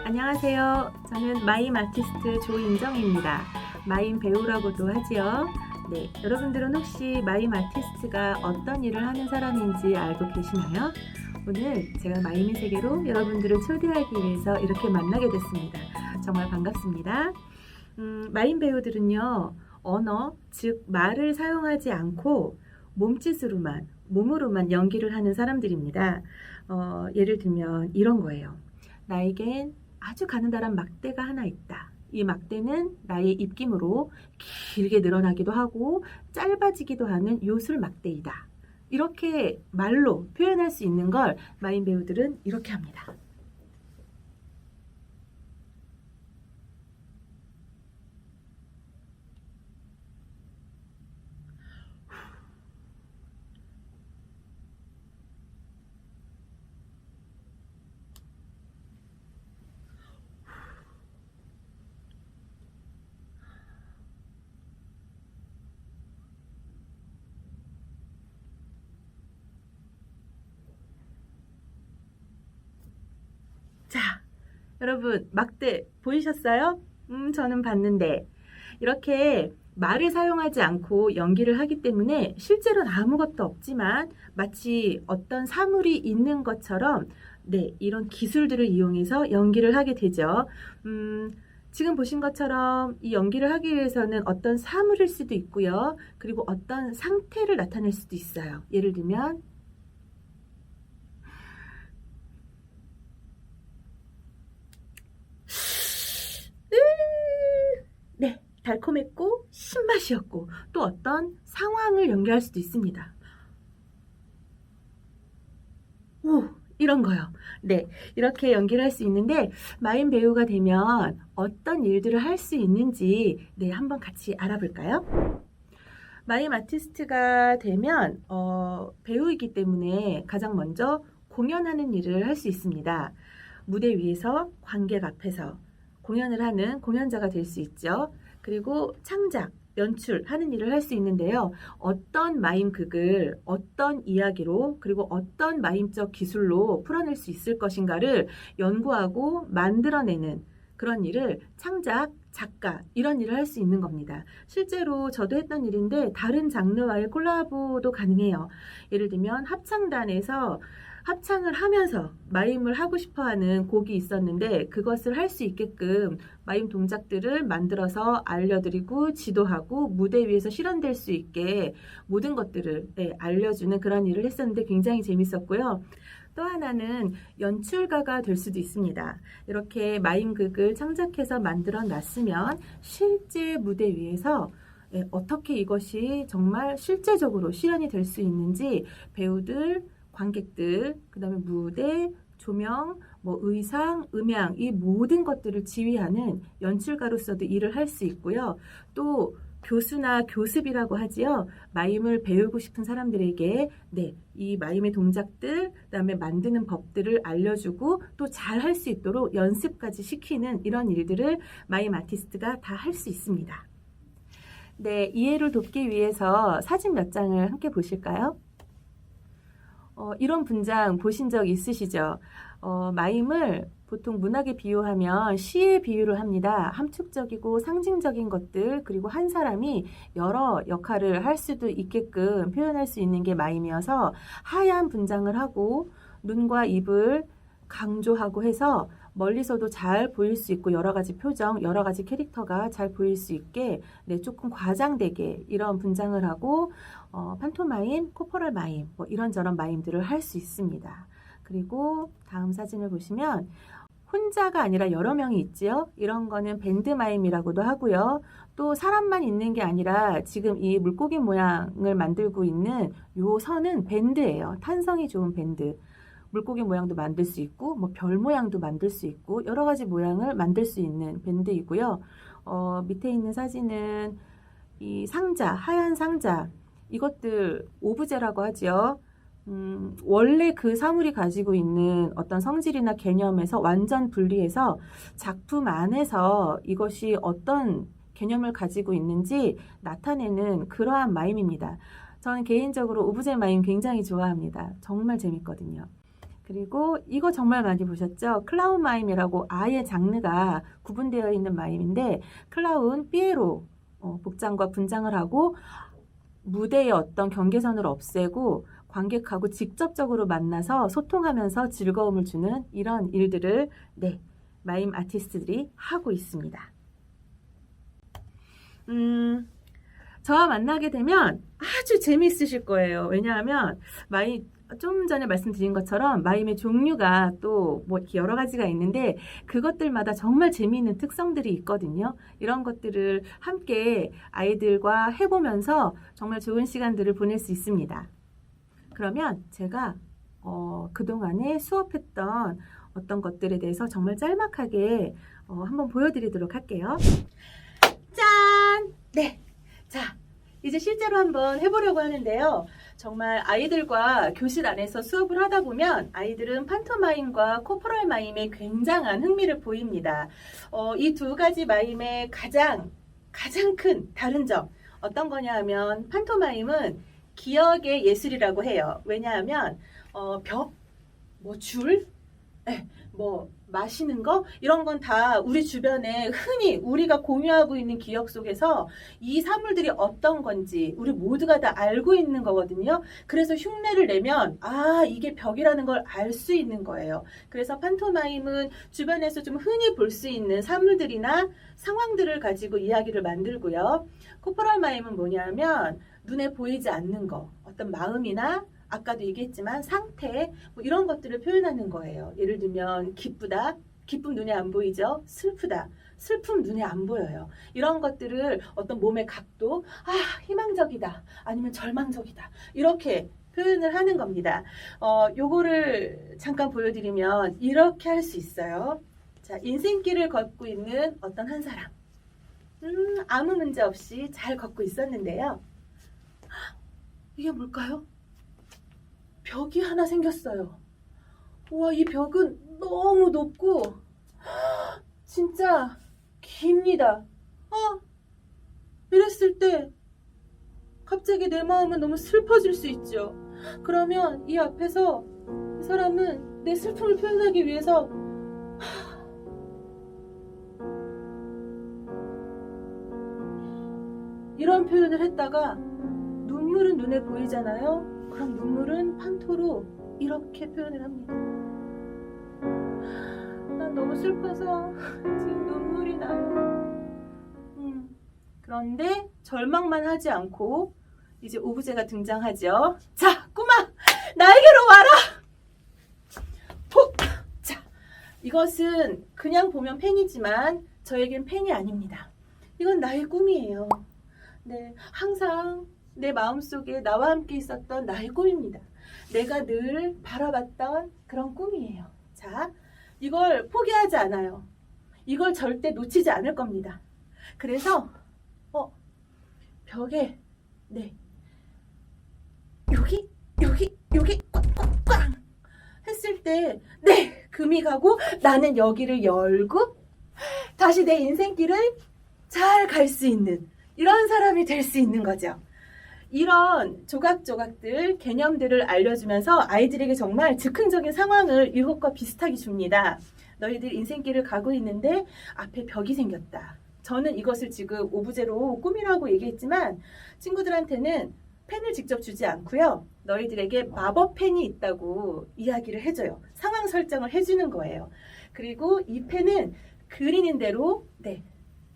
안녕하세요. 저는 마임 아티스트 조인정입니다. 마임 배우라고도 하지요. 네, 여러분들은 혹시 마임 아티스트가 어떤 일을 하는 사람인지 알고 계시나요? 오늘 제가 마임의 세계로 여러분들을 초대하기 위해서 이렇게 만나게 됐습니다. 정말 반갑습니다. 마임 배우들은요, 언어, 즉 말을 사용하지 않고 몸으로만 연기를 하는 사람들입니다. 예를 들면 이런 거예요. 나에겐 아주 가느다란 막대가 하나 있다. 이 막대는 나의 입김으로 길게 늘어나기도 하고 짧아지기도 하는 요술 막대이다. 이렇게 말로 표현할 수 있는 걸 마임 배우들은 이렇게 합니다. 자, 여러분 막대 보이셨어요? 저는 봤는데 이렇게 말을 사용하지 않고 연기를 하기 때문에 실제로는 아무것도 없지만 마치 어떤 사물이 있는 것처럼 네, 이런 기술들을 이용해서 연기를 하게 되죠. 지금 보신 것처럼 이 연기를 하기 위해서는 어떤 사물일 수도 있고요. 그리고 어떤 상태를 나타낼 수도 있어요. 예를 들면 네, 달콤했고 신맛이었고 또 어떤 상황을 연기할 수도 있습니다. 오, 이런 거요. 네, 이렇게 연기를 할 수 있는데 마임 배우가 되면 어떤 일들을 할 수 있는지 네, 한번 같이 알아볼까요? 마임 아티스트가 되면 배우이기 때문에 가장 먼저 공연하는 일을 할 수 있습니다. 무대 위에서 관객 앞에서 공연을 하는 공연자가 될 수 있죠. 그리고 창작, 연출하는 일을 할 수 있는데요. 어떤 마임극을 어떤 이야기로 그리고 어떤 마임적 기술로 풀어낼 수 있을 것인가를 연구하고 만들어내는 그런 일을 창작, 작가 이런 일을 할 수 있는 겁니다. 실제로 저도 했던 일인데 다른 장르와의 콜라보도 가능해요. 예를 들면 합창단에서 합창을 하면서 마임을 하고 싶어하는 곡이 있었는데 그것을 할 수 있게끔 마임 동작들을 만들어서 알려드리고 지도하고 무대 위에서 실현될 수 있게 모든 것들을 네, 알려주는 그런 일을 했었는데 굉장히 재밌었고요. 또 하나는 연출가가 될 수도 있습니다. 이렇게 마임극을 창작해서 만들어 놨으면 실제 무대 위에서 어떻게 이것이 정말 실제적으로 실현이 될 수 있는지 배우들, 관객들, 그 다음에 무대, 조명, 뭐 의상, 음향 이 모든 것들을 지휘하는 연출가로서도 일을 할 수 있고요. 또 교수나 교습이라고 하지요. 마임을 배우고 싶은 사람들에게 네, 이 마임의 동작들, 그다음에 만드는 법들을 알려주고 또 잘 할 수 있도록 연습까지 시키는 이런 일들을 마임 아티스트가 다 할 수 있습니다. 네, 이해를 돕기 위해서 사진 몇 장을 함께 보실까요? 이런 분장 보신 적 있으시죠? 마임을 보통 문학에 비유하면 시에 비유를 합니다. 함축적이고 상징적인 것들 그리고 한 사람이 여러 역할을 할 수도 있게끔 표현할 수 있는 게 마임이어서 하얀 분장을 하고 눈과 입을 강조하고 해서 멀리서도 잘 보일 수 있고 여러 가지 표정, 여러 가지 캐릭터가 잘 보일 수 있게 네, 조금 과장되게 이런 분장을 하고 판토마임, 코퍼럴 마임 뭐 이런저런 마임들을 할 수 있습니다. 그리고 다음 사진을 보시면 혼자가 아니라 여러 명이 있지요. 이런 거는 밴드 마임이라고도 하고요. 또 사람만 있는 게 아니라 지금 이 물고기 모양을 만들고 있는 요 선은 밴드예요. 탄성이 좋은 밴드. 물고기 모양도 만들 수 있고 뭐 별 모양도 만들 수 있고 여러 가지 모양을 만들 수 있는 밴드이고요. 밑에 있는 사진은 이 상자, 하얀 상자 이것들 오브제라고 하지요. 원래 그 사물이 가지고 있는 어떤 성질이나 개념에서 완전 분리해서 작품 안에서 이것이 어떤 개념을 가지고 있는지 나타내는 그러한 마임입니다. 저는 개인적으로 오브제 마임 굉장히 좋아합니다. 정말 재밌거든요. 그리고 이거 정말 많이 보셨죠? 클라운 마임이라고 아예 장르가 구분되어 있는 마임인데 클라운, 삐에로 복장과 분장을 하고 무대의 어떤 경계선을 없애고 관객하고 직접적으로 만나서 소통하면서 즐거움을 주는 이런 일들을 마임 아티스트들이 하고 있습니다. 저와 만나게 되면 아주 재미있으실 거예요. 왜냐하면 좀 전에 말씀드린 것처럼 마임의 종류가 또 뭐 여러 가지가 있는데 그것들마다 정말 재미있는 특성들이 있거든요. 이런 것들을 함께 아이들과 해보면서 정말 좋은 시간들을 보낼 수 있습니다. 그러면 제가 그동안에 수업했던 어떤 것들에 대해서 정말 짤막하게 한번 보여드리도록 할게요. 짠! 네. 자, 이제 실제로 한번 해보려고 하는데요. 정말 아이들과 교실 안에서 수업을 하다 보면 아이들은 판토마임과 코포럴 마임에 굉장한 흥미를 보입니다. 이 두 가지 마임의 가장 큰 다른 점 어떤 거냐 하면 판토마임은 기억의 예술이라고 해요. 왜냐하면 벽, 줄, 마시는 거 이런 건 다 우리 주변에 흔히 우리가 공유하고 있는 기억 속에서 이 사물들이 어떤 건지 우리 모두가 다 알고 있는 거거든요. 그래서 흉내를 내면 이게 벽이라는 걸 알 수 있는 거예요. 그래서 판토마임은 주변에서 좀 흔히 볼 수 있는 사물들이나 상황들을 가지고 이야기를 만들고요. 코포럴 마임은 뭐냐면 눈에 보이지 않는 거, 어떤 마음이나 아까도 얘기했지만 상태 이런 것들을 표현하는 거예요. 예를 들면 기쁘다, 기쁨 눈에 안 보이죠? 슬프다, 슬픔 눈에 안 보여요. 이런 것들을 어떤 몸의 각도, 희망적이다, 아니면 절망적이다 이렇게 표현을 하는 겁니다. 요거를 잠깐 보여드리면 이렇게 할 수 있어요. 자, 인생길을 걷고 있는 어떤 한 사람. 아무 문제 없이 잘 걷고 있었는데요. 이게 뭘까요? 벽이 하나 생겼어요. 우와, 이 벽은 너무 높고 진짜 깁니다. 이랬을 때 갑자기 내 마음은 너무 슬퍼질 수 있죠. 그러면 이 앞에서 이 사람은 내 슬픔을 표현하기 위해서 이런 표현을 했다가 눈물은 눈에 보이잖아요. 그럼 눈물은 판토로 이렇게 표현을 합니다. 난 너무 슬퍼서 지금 눈물이 나요. 그런데 절망만 하지 않고 이제 오브제가 등장하죠. 자, 꼬마! 나에게로 와라! 톡! 자, 이것은 그냥 보면 펜이지만 저에겐 펜이 아닙니다. 이건 나의 꿈이에요. 네, 항상 내 마음속에 나와 함께 있었던 나의 꿈입니다. 내가 늘 바라봤던 그런 꿈이에요. 자, 이걸 포기하지 않아요. 이걸 절대 놓치지 않을 겁니다. 그래서 벽에 여기 꽝꽝꽝 했을 때 금이 가고 나는 여기를 열고 다시 내 인생길을 잘 갈 수 있는 이런 사람이 될 수 있는 거죠. 이런 조각조각들, 개념들을 알려주면서 아이들에게 정말 즉흥적인 상황을 이것과 비슷하게 줍니다. 너희들 인생길을 가고 있는데 앞에 벽이 생겼다. 저는 이것을 지금 오브제로 꿈이라고 얘기했지만 친구들한테는 펜을 직접 주지 않고요. 너희들에게 마법 펜이 있다고 이야기를 해줘요. 상황 설정을 해주는 거예요. 그리고 이 펜은 그리는 대로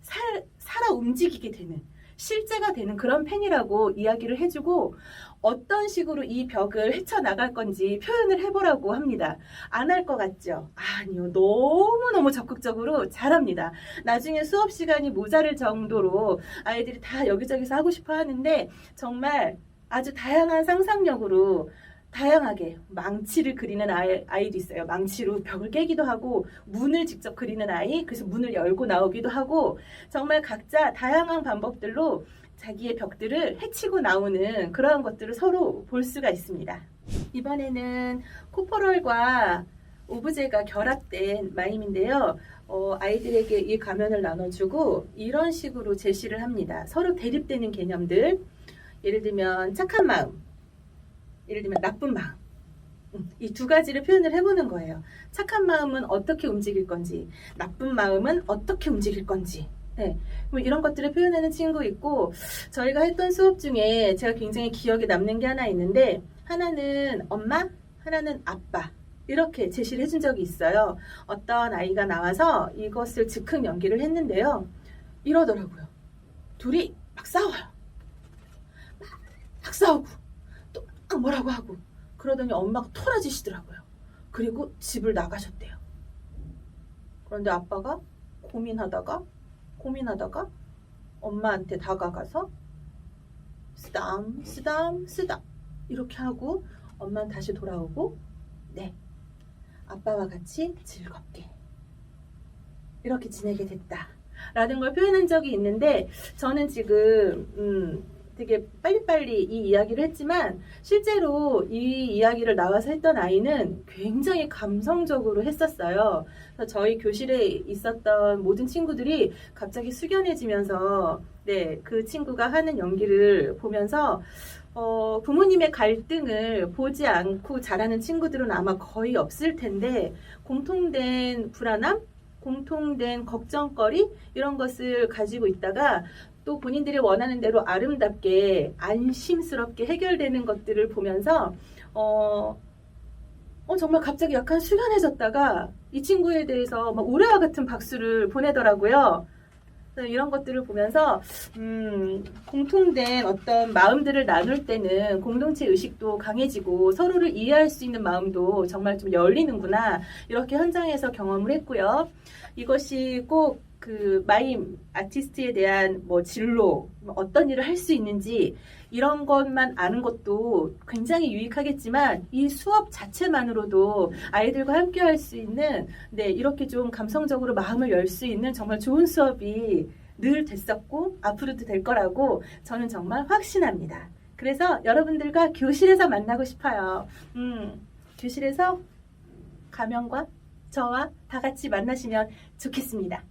살아 움직이게 되는 실제가 되는 그런 펜이라고 이야기를 해주고 어떤 식으로 이 벽을 헤쳐나갈 건지 표현을 해보라고 합니다. 안 할 것 같죠? 아니요. 너무너무 적극적으로 잘합니다. 나중에 수업 시간이 모자랄 정도로 아이들이 다 여기저기서 하고 싶어 하는데 정말 아주 다양한 상상력으로 다양하게 망치를 그리는 아이도 있어요. 망치로 벽을 깨기도 하고 문을 직접 그리는 아이, 그래서 문을 열고 나오기도 하고 정말 각자 다양한 방법들로 자기의 벽들을 헤치고 나오는 그러한 것들을 서로 볼 수가 있습니다. 이번에는 코포럴과 오브제가 결합된 마임인데요. 아이들에게 이 가면을 나눠주고 이런 식으로 제시를 합니다. 서로 대립되는 개념들, 예를 들면 착한 마음, 예를 들면 나쁜 마음, 이 두 가지를 표현을 해보는 거예요. 착한 마음은 어떻게 움직일 건지, 나쁜 마음은 어떻게 움직일 건지. 네, 뭐 이런 것들을 표현하는 친구 있고, 저희가 했던 수업 중에 제가 굉장히 기억에 남는 게 하나 있는데, 하나는 엄마, 하나는 아빠. 이렇게 제시를 해준 적이 있어요. 어떤 아이가 나와서 이것을 즉흥 연기를 했는데요. 이러더라고요. 둘이 막 싸워요. 막 싸우고, 또 막 뭐라고 하고. 그러더니 엄마가 토라지시더라고요. 그리고 집을 나가셨대요. 그런데 아빠가 고민하다가 엄마한테 다가가서 쓰담 쓰담 쓰담 이렇게 하고 엄마는 다시 돌아오고 네, 아빠와 같이 즐겁게 이렇게 지내게 됐다 라는 걸 표현한 적이 있는데, 저는 지금 되게 빨리빨리 이 이야기를 했지만 실제로 이 이야기를 나와서 했던 아이는 굉장히 감성적으로 했었어요. 그래서 저희 교실에 있었던 모든 친구들이 갑자기 숙연해지면서 네, 그 친구가 하는 연기를 보면서 부모님의 갈등을 보지 않고 자라는 친구들은 아마 거의 없을 텐데, 공통된 불안함, 공통된 걱정거리 이런 것을 가지고 있다가 또 본인들이 원하는 대로 아름답게 안심스럽게 해결되는 것들을 보면서 정말 갑자기 약간 숙연해졌다가 이 친구에 대해서 막 우레와 같은 박수를 보내더라고요. 이런 것들을 보면서 공통된 어떤 마음들을 나눌 때는 공동체 의식도 강해지고 서로를 이해할 수 있는 마음도 정말 좀 열리는구나, 이렇게 현장에서 경험을 했고요. 이것이 꼭 그 마임 아티스트에 대한 뭐 진로, 어떤 일을 할 수 있는지 이런 것만 아는 것도 굉장히 유익하겠지만, 이 수업 자체만으로도 아이들과 함께 할 수 있는 네, 이렇게 좀 감성적으로 마음을 열 수 있는 정말 좋은 수업이 늘 됐었고 앞으로도 될 거라고 저는 정말 확신합니다. 그래서 여러분들과 교실에서 만나고 싶어요. 교실에서 가명과 저와 다 같이 만나시면 좋겠습니다.